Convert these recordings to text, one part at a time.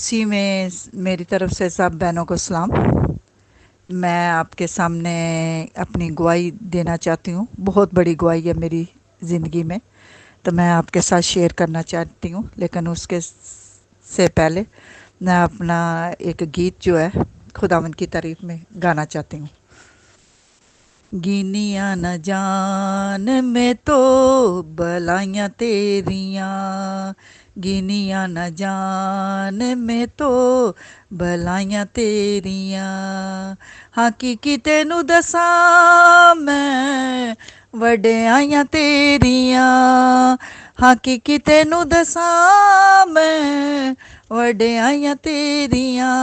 मसीह में मेरी तरफ से सब बहनों को सलाम। मैं आपके सामने अपनी गवाही देना चाहती हूँ। बहुत बड़ी गवाही है मेरी ज़िंदगी में, तो मैं आपके साथ शेयर करना चाहती हूँ। लेकिन उसके से पहले मैं अपना एक गीत जो है खुदावंद की तारीफ में गाना चाहती हूँ। गिनिया न जान में तो भलाइयाँ तेरियाँ, गिनिया न जान में तो भलाइयाँ तेरियाँ। हाकी तेनू दसा मैं वड्याइयाँ तेरियाँ, हाकी तेनू दसा मैं वड्याइयाँ तेरियाँ।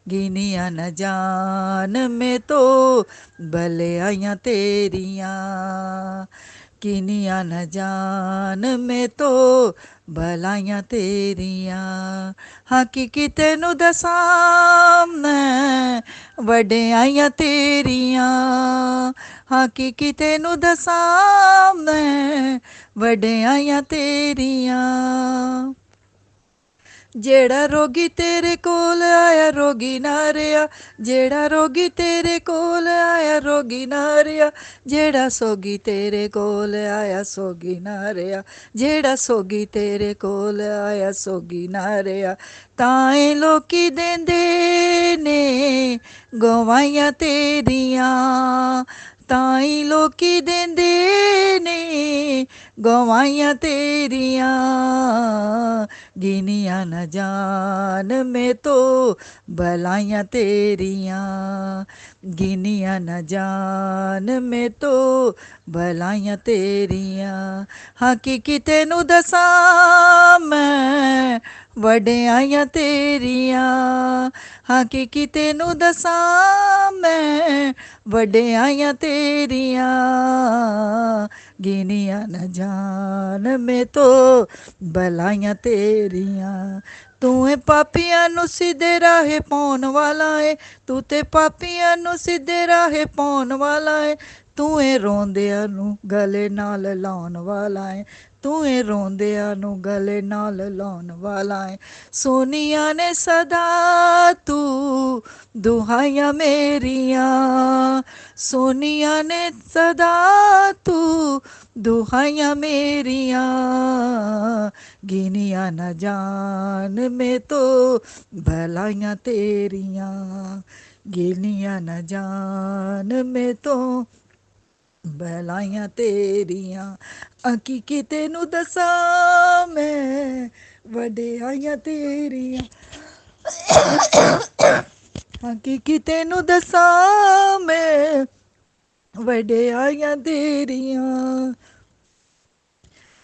गिनिया न जान में तो भलाइयाँ तेरियाँ, गिनिया न जान में तो भलाइयाँ तेरियाँ। हाकी तेनू दसा मैं वड्याइयाँ तेरियां, हाकी तेनू दसा मैं वड्याइयाँ तेरियां। जेड़ा रोगी तेरे कोल आया रोगी ना रेहा, जेड़ा रोगी तेरे कोल आया रोगी ना रेहा, जेड़ा सोगी तेरे कोल आया सोगी ना रेहा, जेड़ा सोगी तेरे कोल आया सोगी ना रेहा। ताएं लोकी देंदे ने गवाइयां तेरियां, ताई लोकी देंदे ने गवाइयां तेरियां। गिनिया न जान में तो भलाइयाँ तेरियां, गिनिया न जान में तो भलाइयाँ तेरियां। हाकी तेनू दसा मैं वड्याइयाँ तेरियां, हाकी तेनू दसा मैं वड्याइयाँ तेरियां। गिनिया न जान में तो भलाइयाँ तेरियां। तू है पापियां नू सीधे राहे पाउण वाला है, तू ते पापियां नू सीधे राहे पाउण वाला है, तू है रोंदियां नू गले नाल लाउण वाला है, तू है रोंदियां नू गले नाल लाउण वाला है। सोनिया ने सदा तू दुहाइयां मेरियां, सोनिया ने सदा तू दुहाइयां मेरियां। गिनिया न जान में तो भलाइयाँ तेरियां, गिनिया न जान में तो भलाइयाँ तेरियां। हाकी तेनू दसा मैं वड्याइयाँ तेरियां, हाकी तेनू दसा मैं वड्याइयाँ तेरियां।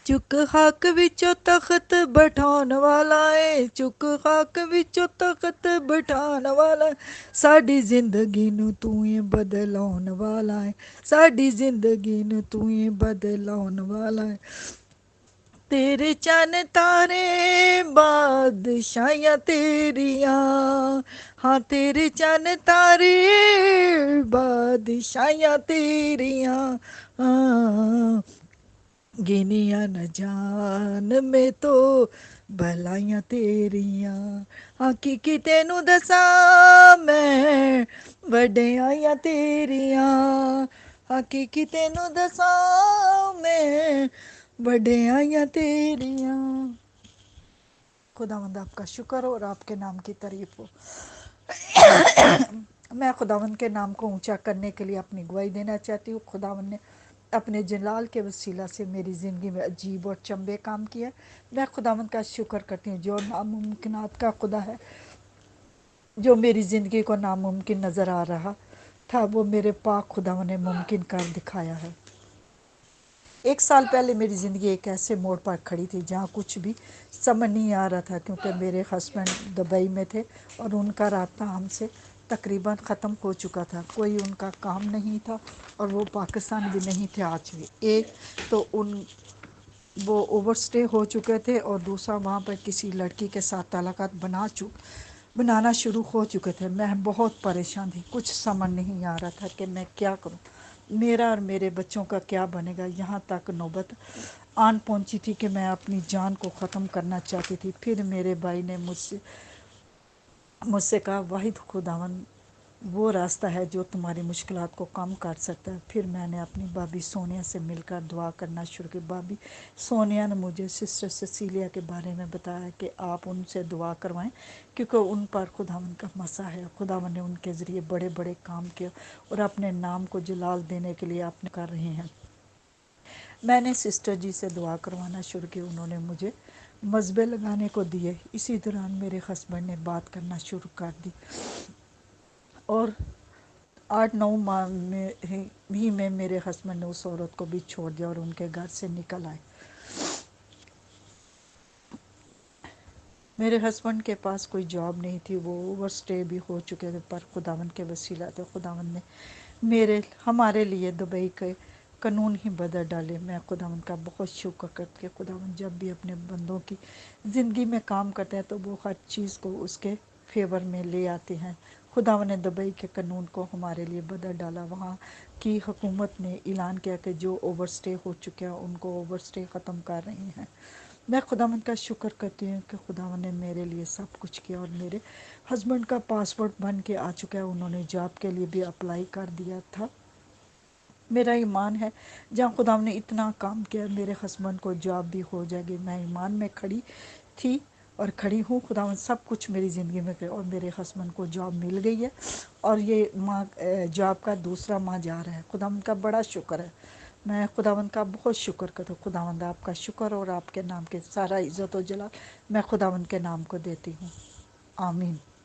चुक हक विचों तख्त बिठाउण वाला है, चुक हक विचों तख्त बिठाउण वाला है, साडी जिंदगी नू तू ही बदलाउण वाला है, साडी जिंदगी नू तू ही बदलाउण वाला है। तेरे चन तारे बादशाहियाँ तेरियां, हाँ तेरे चन तारे बादशाहियाँ तेरियां। हाँ गिनिया न जान में तो भलाइयाँ तेरियां। हाकी तेनू दसा मैं वड्याइयाँ तेरियां, हाकी तेनू दसा मैं वड्याइयाँ तेरियां। खुदावंद आपका शुक्र हो और आपके नाम की तारीफ हो। मैं खुदावंद के नाम को ऊंचा करने के लिए अपनी गवाही देना चाहती हूँ। खुदावंद ने अपने जलाल के वसीला से मेरी ज़िंदगी में अजीब और चंबे काम किया। मैं खुदावंद का शुक्र करती हूँ जो नामुमकिनात का खुदा है, जो मेरी ज़िंदगी को नामुमकिन नज़र आ रहा था वो मेरे पाक खुदावंद ने मुमकिन कर दिखाया है। 1 साल पहले मेरी ज़िंदगी एक ऐसे मोड़ पर खड़ी थी जहाँ कुछ भी समझ नहीं आ रहा था, क्योंकि मेरे हस्बैंड दुबई में थे और उनका रास्ता हमसे तकरीबन ख़त्म हो चुका था। कोई उनका काम नहीं था और वो पाकिस्तान भी नहीं थे आज भी। एक तो वो ओवरस्टे हो चुके थे और दूसरा वहाँ पर किसी लड़की के साथ ताल्लुकात बनाना शुरू हो चुके थे। मैं बहुत परेशान थी, कुछ समझ नहीं आ रहा था कि मैं क्या करूं। मेरा और मेरे बच्चों का क्या बनेगा। यहाँ तक नौबत आन पहुँची थी कि मैं अपनी जान को ख़त्म करना चाहती थी। फिर मेरे भाई ने मुझसे कहा, वाहिद खुदावन वो रास्ता है जो तुम्हारी मुश्किलात को कम कर सकता है। फिर मैंने अपनी भाभी सोनिया से मिलकर दुआ करना शुरू की। भाभी सोनिया ने मुझे सिस्टर सिसीलिया के बारे में बताया कि आप उनसे दुआ करवाएं, क्योंकि उन पर खुदावन का मसा है। खुदावन ने उनके ज़रिए बड़े बड़े काम किए और अपने नाम को जलाल देने के लिए अपने कर रहे हैं। मैंने सिस्टर जी से दुआ करवाना शुरू की। उन्होंने मुझे मजबे लगाने को दिए। इसी दौरान मेरे हस्बैंड ने बात करना शुरू कर दी और 8-9 माह में ही में मेरे हस्बैंड ने उस औरत को भी छोड़ दिया और उनके घर से निकल आए। मेरे हस्बैंड के पास कोई जॉब नहीं थी, वो ओवर स्टे भी हो चुके थे, पर खुदावन के वसीला थे खुदावन ने हमारे लिए दुबई के कानून ही बदल डाले। मैं खुदावन का बहुत शुक्र करती हूँ। खुदावन जब भी अपने बंदों की ज़िंदगी में काम करते हैं तो वो हर चीज़ को उसके फेवर में ले आते हैं। खुदावन ने दुबई के कानून को हमारे लिए बदल डाला। वहाँ की हुकूमत ने ऐलान किया कि जो ओवर स्टे हो चुके हैं उनको ओवर स्टे ख़त्म कर रहे हैं। मैं खुदावंद का शुक्र करती हूँ कि खुदावंद ने मेरे लिए सब कुछ किया और मेरे हस्बैंड का पासपोर्ट बन के आ चुका है। उन्होंने जॉब के लिए भी अप्लाई कर दिया था। मेरा ईमान है जहाँ खुदावंद ने इतना काम किया मेरे हस्बैंड को जॉब भी हो जाएगी। मैं ईमान में खड़ी थी और खड़ी हूँ। खुदावंद सब कुछ मेरी ज़िंदगी में किया और मेरे हस्बैंड को जॉब मिल गई है और ये माँ जॉब का दूसरा माह जा रहा है। खुदावंद का बड़ा शुक्र है। मैं खुदावंद का बहुत शुक्र करती हूँ। खुदावंद आपका शुक्र और आपके नाम के सारा इज़्ज़त और जलाल मैं खुदावंद के नाम को देती हूँ। आमीन।